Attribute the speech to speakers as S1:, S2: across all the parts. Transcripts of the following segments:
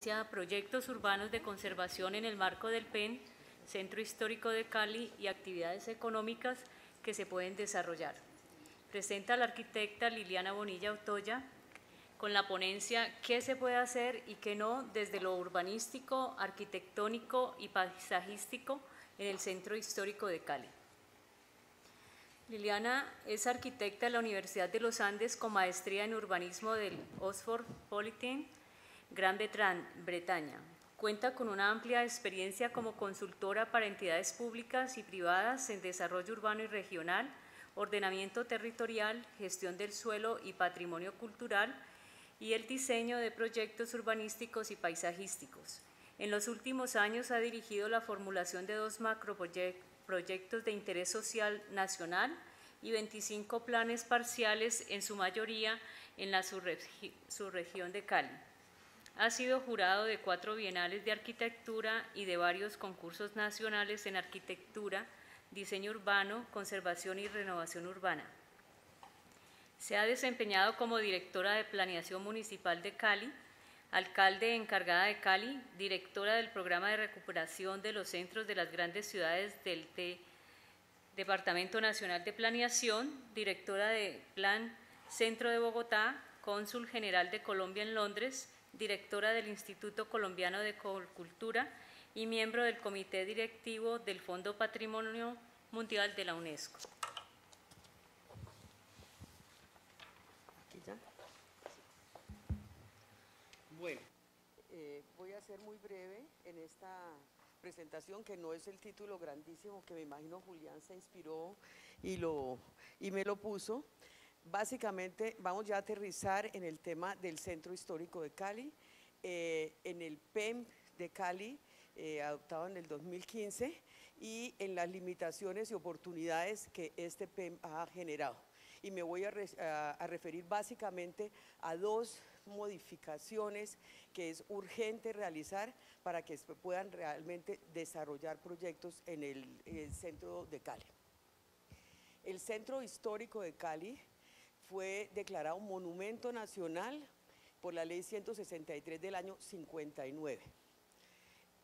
S1: proyectos urbanos de conservación en el marco del PEN, Centro Histórico de Cali y actividades económicas que se pueden desarrollar. Presenta a la arquitecta Liliana Bonilla Otoya con la ponencia ¿Qué se puede hacer y qué no desde lo urbanístico, arquitectónico y paisajístico en el Centro Histórico de Cali? Liliana es arquitecta de la Universidad de los Andes con maestría en urbanismo del Oxford Polytechnic, Gran Bretaña. Cuenta con una amplia experiencia como consultora para entidades públicas y privadas en desarrollo urbano y regional, ordenamiento territorial, gestión del suelo y patrimonio cultural y el diseño de proyectos urbanísticos y paisajísticos. En los últimos años ha dirigido la formulación de 2 macroproyectos de interés social nacional y 25 planes parciales, en su mayoría en la subregión de Cali. Ha sido jurado de 4 bienales de arquitectura y de varios concursos nacionales en arquitectura, diseño urbano, conservación y renovación urbana. Se ha desempeñado como directora de Planeación Municipal de Cali, alcalde encargada de Cali, directora del Programa de Recuperación de los Centros de las Grandes Ciudades del Departamento Nacional de Planeación, directora de Plan Centro de Bogotá, cónsul general de Colombia en Londres, directora del Instituto Colombiano de Cultura y miembro del Comité Directivo del Fondo Patrimonio Mundial de la UNESCO.
S2: Bueno, voy a ser muy breve en esta presentación, que no es el título grandísimo que me imagino Julián se inspiró y me lo puso. Básicamente vamos ya a aterrizar en el tema del Centro Histórico de Cali, en el PEM de Cali, adoptado en el 2015, y en las limitaciones y oportunidades que este PEM ha generado. Y me voy a referir básicamente a 2 modificaciones que es urgente realizar para que se puedan realmente desarrollar proyectos en el centro de Cali. El Centro Histórico de Cali fue declarado Monumento Nacional por la Ley 163 del año 59.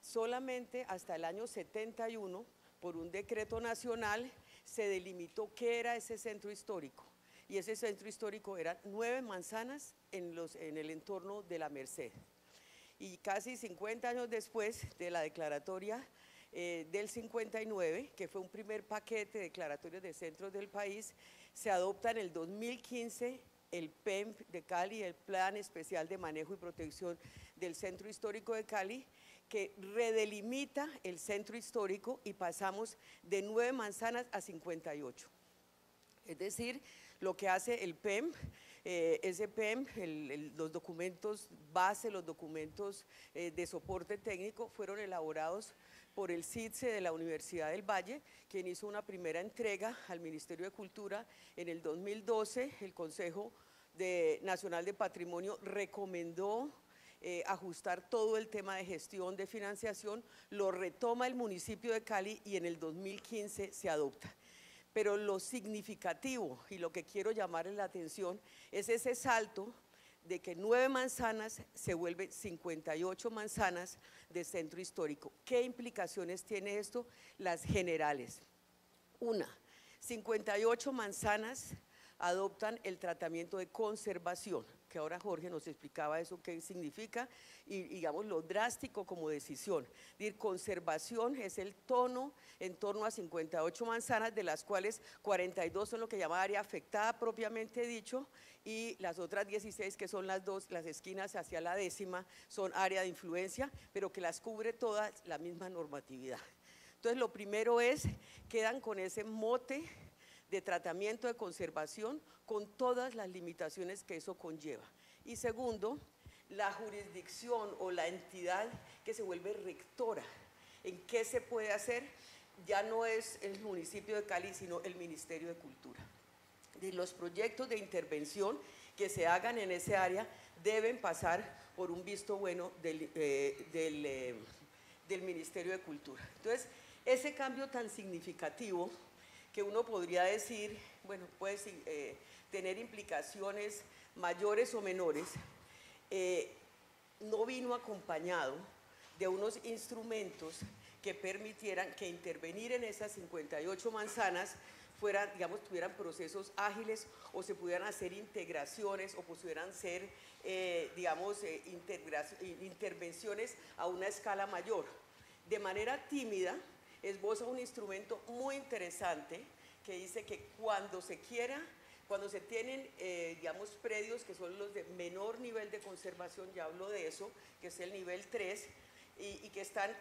S2: Solamente hasta el año 71, por un decreto nacional, se delimitó qué era ese centro histórico. Y ese centro histórico eran 9 manzanas en el entorno de la Merced. Y casi 50 años después de la declaratoria del 59, que fue un primer paquete de declaratorios de centros del país, se adopta en el 2015 el PEM de Cali, el Plan Especial de Manejo y Protección del Centro Histórico de Cali, que redelimita el centro histórico y pasamos de 9 manzanas a 58. Es decir, lo que hace el PEM, ese PEM, los documentos base, los documentos de soporte técnico fueron elaborados por el CIDSE de la Universidad del Valle, quien hizo una primera entrega al Ministerio de Cultura. En el 2012, el Consejo Nacional de Patrimonio recomendó ajustar todo el tema de gestión de financiación, lo retoma el municipio de Cali y en el 2015 se adopta. Pero lo significativo y lo que quiero llamarle la atención es ese salto de que 9 manzanas se vuelven 58 manzanas de centro histórico. ¿Qué implicaciones tiene esto? Las generales. 1, 58 manzanas adoptan el tratamiento de conservación, que ahora Jorge nos explicaba eso qué significa y digamos lo drástico como decisión. Decir, conservación es el tono en torno a 58 manzanas, de las cuales 42 son lo que llama área afectada propiamente dicho, y las otras 16, que son las esquinas hacia la 10ª, son área de influencia, pero que las cubre todas la misma normatividad. Entonces lo primero es, quedan con ese mote de tratamiento de conservación con todas las limitaciones que eso conlleva. Y segundo, la jurisdicción o la entidad que se vuelve rectora en qué se puede hacer ya no es el municipio de Cali, sino el Ministerio de Cultura. Y los proyectos de intervención que se hagan en ese área deben pasar por un visto bueno del Ministerio de Cultura. Entonces, ese cambio tan significativo que uno podría decir, bueno, puede tener implicaciones mayores o menores, no vino acompañado de unos instrumentos que permitieran que intervenir en esas 58 manzanas fueran, digamos, tuvieran procesos ágiles o se pudieran hacer integraciones o pudieran ser, digamos, intervenciones a una escala mayor. De manera tímida, esboza un instrumento muy interesante que dice que cuando se quiera, cuando se tienen, digamos, predios que son los de menor nivel de conservación, ya hablo de eso, que es el nivel 3, y que están,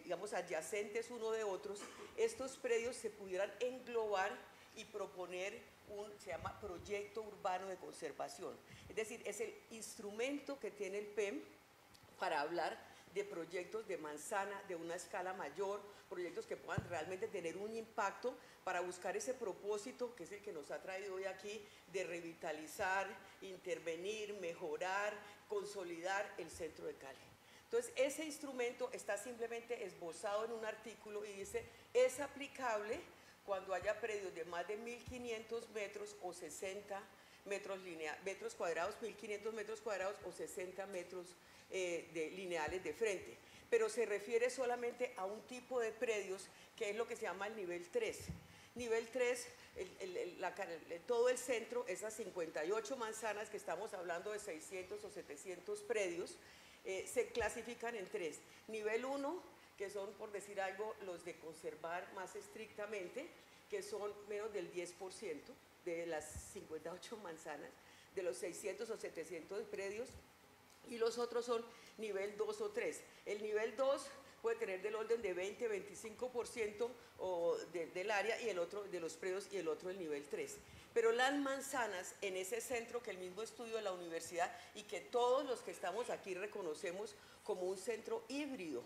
S2: digamos, adyacentes uno de otros, estos predios se pudieran englobar y proponer se llama proyecto urbano de conservación. Es decir, es el instrumento que tiene el PEM para hablar de proyectos de manzana de una escala mayor, proyectos que puedan realmente tener un impacto para buscar ese propósito que es el que nos ha traído hoy aquí de revitalizar, intervenir, mejorar, consolidar el centro de Cali. Entonces, ese instrumento está simplemente esbozado en un artículo y dice, es aplicable cuando haya predios de más de 1.500 metros o 60 metros cuadrados, 1.500 metros cuadrados o 60 metros lineales de frente. Pero se refiere solamente a un tipo de predios que es lo que se llama el nivel 3. Nivel 3, todo el centro, esas 58 manzanas que estamos hablando de 600 o 700 predios, se clasifican en 3. Nivel 1, que son, por decir algo, los de conservar más estrictamente, que son menos del 10% de las 58 manzanas, de los 600 o 700 predios, y los otros son nivel 2 o 3. El nivel 2 puede tener del orden de 20-25% del área y el otro de los predios y el otro el nivel 3. Pero las manzanas en ese centro que el mismo estudio de la universidad y que todos los que estamos aquí reconocemos como un centro híbrido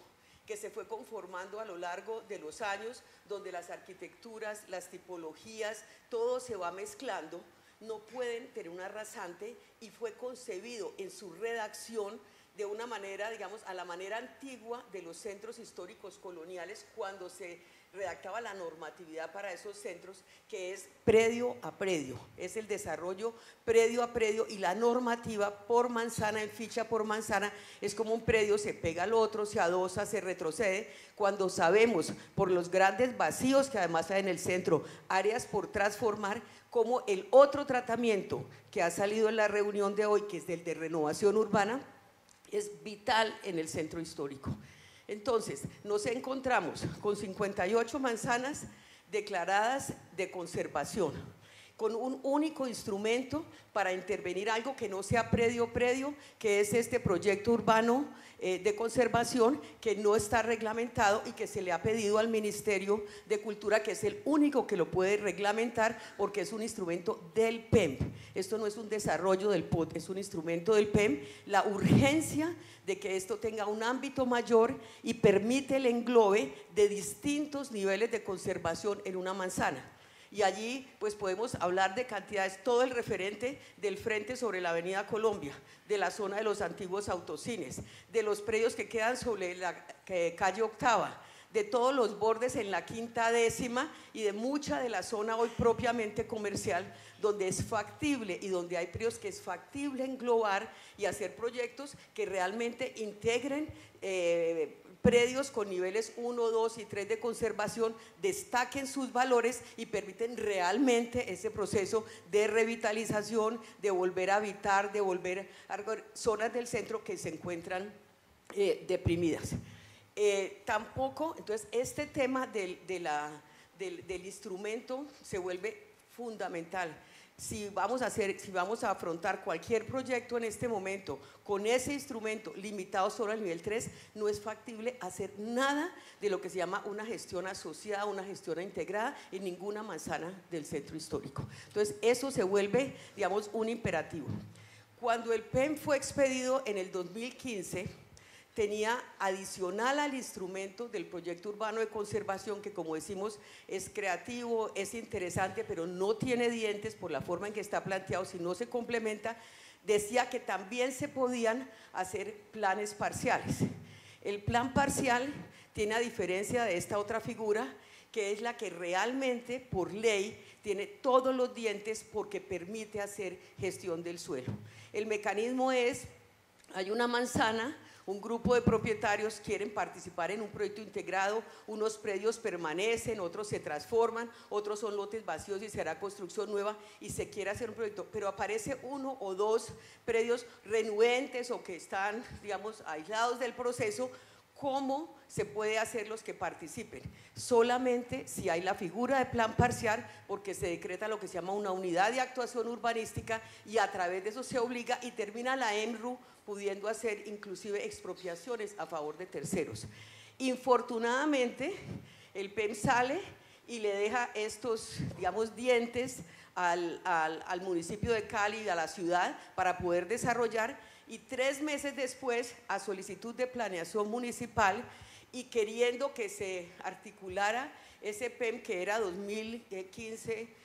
S2: que se fue conformando a lo largo de los años, donde las arquitecturas, las tipologías, todo se va mezclando, no pueden tener una rasante y fue concebido en su redacción de una manera, digamos, a la manera antigua de los centros históricos coloniales cuando se redactaba la normatividad para esos centros, que es predio a predio, es el desarrollo predio a predio y la normativa por manzana, en ficha por manzana, es como un predio se pega al otro, se adosa, se retrocede, cuando sabemos por los grandes vacíos que además hay en el centro, áreas por transformar, como el otro tratamiento que ha salido en la reunión de hoy, que es el de renovación urbana, es vital en el centro histórico. Entonces, nos encontramos con 58 manzanas declaradas de conservación, con un único instrumento para intervenir algo que no sea predio, que es este proyecto urbano de conservación que no está reglamentado y que se le ha pedido al Ministerio de Cultura, que es el único que lo puede reglamentar porque es un instrumento del PEM. Esto no es un desarrollo del POT, es un instrumento del PEM. La urgencia de que esto tenga un ámbito mayor y permite el englobe de distintos niveles de conservación en una manzana. Y allí pues podemos hablar de cantidades, todo el referente del frente sobre la avenida Colombia, de la zona de los antiguos autocines, de los predios que quedan sobre la calle Octava, de todos los bordes en la Quinta Décima y de mucha de la zona hoy propiamente comercial, donde es factible y donde hay predios que es factible englobar y hacer proyectos que realmente integren predios con niveles 1, 2 y 3 de conservación, destaquen sus valores y permiten realmente ese proceso de revitalización, de volver a habitar, de volver a zonas del centro que se encuentran deprimidas. Tampoco, entonces, este tema del instrumento se vuelve fundamental. Si vamos a afrontar cualquier proyecto en este momento con ese instrumento limitado solo al nivel 3, no es factible hacer nada de lo que se llama una gestión asociada, una gestión integrada en ninguna manzana del centro histórico. Entonces, eso se vuelve, digamos, un imperativo. Cuando el PEM fue expedido en el 2015, tenía adicional al instrumento del proyecto urbano de conservación, que como decimos es creativo, es interesante, pero no tiene dientes por la forma en que está planteado, si no se complementa, decía que también se podían hacer planes parciales. El plan parcial tiene, a diferencia de esta otra figura, que es la que realmente por ley tiene todos los dientes porque permite hacer gestión del suelo. El mecanismo es hay una manzana, un grupo de propietarios quieren participar en un proyecto integrado, unos predios permanecen, otros se transforman, otros son lotes vacíos y será construcción nueva y se quiere hacer un proyecto, pero aparece uno o dos predios renuentes o que están, digamos, aislados del proceso. ¿Cómo se puede hacer los que participen? Solamente si hay la figura de plan parcial, porque se decreta lo que se llama una unidad de actuación urbanística y a través de eso se obliga y termina la ENRU pudiendo hacer inclusive expropiaciones a favor de terceros. Infortunadamente, el PEM sale y le deja estos, digamos, dientes al municipio de Cali y a la ciudad para poder desarrollar, y 3 meses después, a solicitud de planeación municipal y queriendo que se articulara ese PEM que era 2015,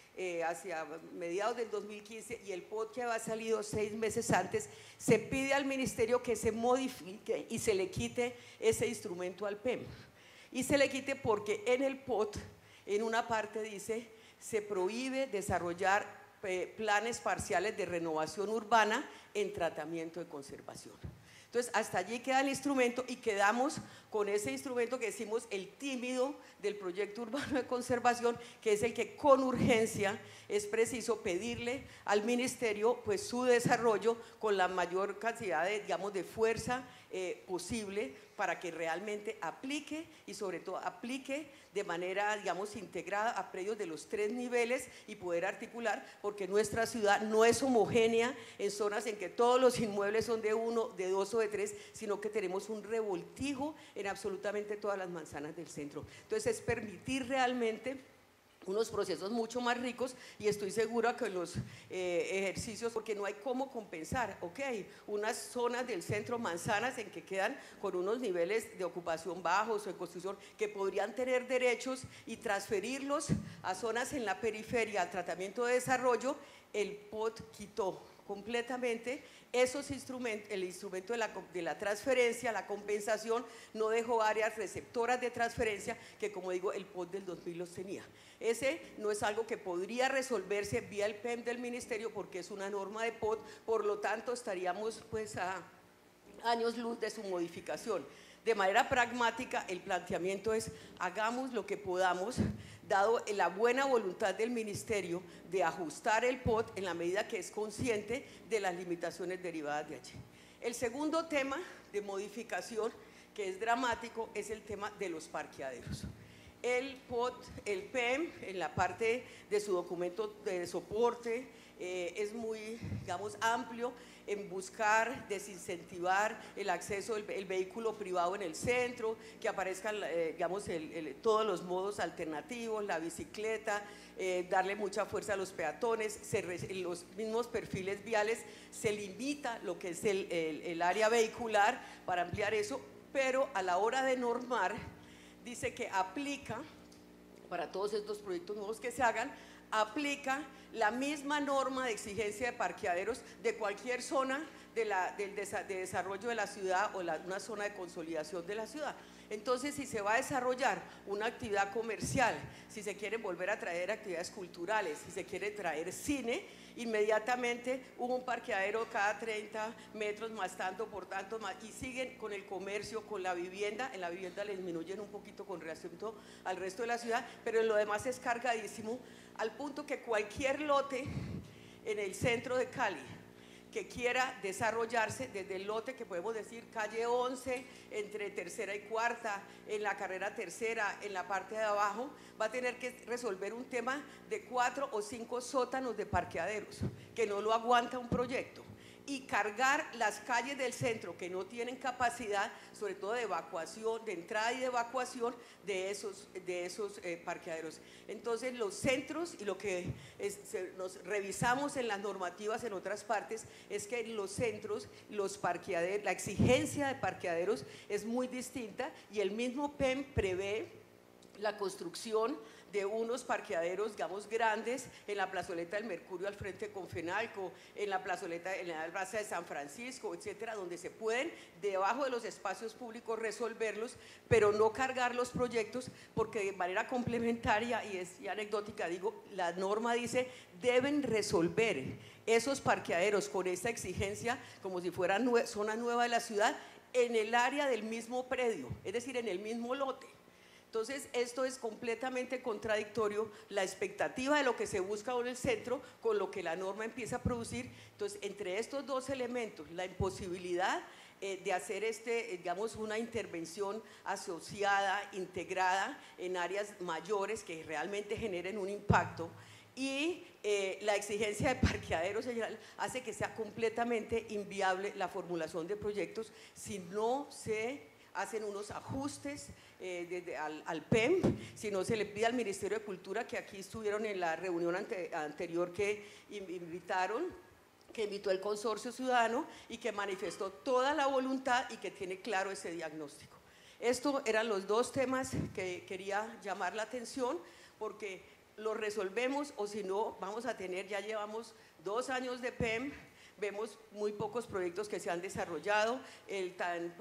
S2: hacia mediados del 2015, y el POT que había salido 6 meses antes, se pide al ministerio que se modifique y se le quite ese instrumento al PEM. Y se le quite porque en el POT, en una parte dice, se prohíbe desarrollar planes parciales de renovación urbana en tratamiento de conservación. Entonces, hasta allí queda el instrumento y quedamos con ese instrumento que decimos el tímido del proyecto urbano de conservación, que es el que con urgencia es preciso pedirle al ministerio pues su desarrollo con la mayor cantidad de, digamos, de fuerza posible para que realmente aplique y sobre todo aplique de manera, digamos, integrada a predios de los 3 niveles y poder articular, porque nuestra ciudad no es homogénea en zonas en que todos los inmuebles son de 1, de 2 o de 3, sino que tenemos un revoltijo en absolutamente todas las manzanas del centro. Entonces es permitir realmente unos procesos mucho más ricos, y estoy segura que los ejercicios, porque no hay cómo compensar, ok, unas zonas del centro, manzanas en que quedan con unos niveles de ocupación bajos o de construcción que podrían tener derechos y transferirlos a zonas en la periferia al tratamiento de desarrollo, el POT quitó completamente esos instrumentos, el instrumento de la transferencia, la compensación, no dejó áreas receptoras de transferencia que, como digo, el POT del 2000 los tenía. Ese no es algo que podría resolverse vía el PEM del ministerio porque es una norma de POT, por lo tanto estaríamos pues a años luz de su modificación. De manera pragmática, el planteamiento es hagamos lo que podamos, dado la buena voluntad del ministerio de ajustar el POT en la medida que es consciente de las limitaciones derivadas de allí. El segundo tema de modificación, que es dramático, es el tema de los parqueaderos. El POT, el PEM, en la parte de su documento de soporte, es muy, digamos, amplio en buscar desincentivar el acceso del vehículo privado en el centro, que aparezcan, digamos, todos los modos alternativos, la bicicleta, darle mucha fuerza a los peatones, en los mismos perfiles viales se limita lo que es el área vehicular para ampliar eso, pero a la hora de normar, dice que aplica, para todos estos proyectos nuevos que se hagan, aplica la misma norma de exigencia de parqueaderos de cualquier zona de desarrollo de la ciudad o una zona de consolidación de la ciudad. Entonces, si se va a desarrollar una actividad comercial, si se quieren volver a traer actividades culturales, si se quiere traer cine, inmediatamente hubo un parqueadero cada 30 metros más tanto por tanto más, y siguen con el comercio, con la vivienda. En la vivienda le disminuyen un poquito con respecto al resto de la ciudad, pero en lo demás es cargadísimo, al punto que cualquier lote en el centro de Cali que quiera desarrollarse, desde el lote que podemos decir calle 11, entre tercera y cuarta, en la carrera tercera, en la parte de abajo, va a tener que resolver un tema de 4 o 5 sótanos de parqueaderos, que no lo aguanta un proyecto, y cargar las calles del centro que no tienen capacidad, sobre todo de evacuación, de entrada y de evacuación de esos parqueaderos. Entonces los centros, y lo que nos revisamos en las normativas en otras partes, es que en los centros los parqueaderos, la exigencia de parqueaderos es muy distinta, y el mismo PEM prevé la construcción de unos parqueaderos, digamos, grandes en la plazoleta del Mercurio al frente de Confenalco, en la plazoleta, en la plaza de San Francisco, etcétera, donde se pueden, debajo de los espacios públicos, resolverlos, pero no cargar los proyectos, porque de manera complementaria y anecdótica, digo, la norma dice, deben resolver esos parqueaderos con esta exigencia como si fueran zona nueva de la ciudad en el área del mismo predio, es decir, en el mismo lote. Entonces, esto es completamente contradictorio, la expectativa de lo que se busca en el centro con lo que la norma empieza a producir. Entonces, entre estos dos elementos, la imposibilidad de hacer digamos, una intervención asociada, integrada en áreas mayores que realmente generen un impacto, y la exigencia de parqueaderos hace que sea completamente inviable la formulación de proyectos si no se hacen unos ajustes al PEM, si no se le pide al Ministerio de Cultura, que aquí estuvieron en la reunión anterior que invitó el Consorcio Ciudadano y que manifestó toda la voluntad y que tiene claro ese diagnóstico. Estos eran los dos temas que quería llamar la atención, porque lo resolvemos o si no vamos a tener, ya llevamos 2 años de PEM, vemos muy pocos proyectos que se han desarrollado, el tan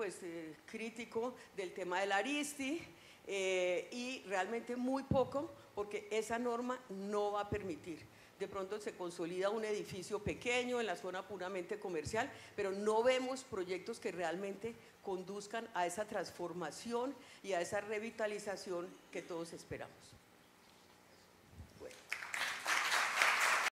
S2: crítico del tema del Aristi, y realmente muy poco, porque esa norma no va a permitir. De pronto se consolida un edificio pequeño en la zona puramente comercial, pero no vemos proyectos que realmente conduzcan a esa transformación y a esa revitalización que todos esperamos.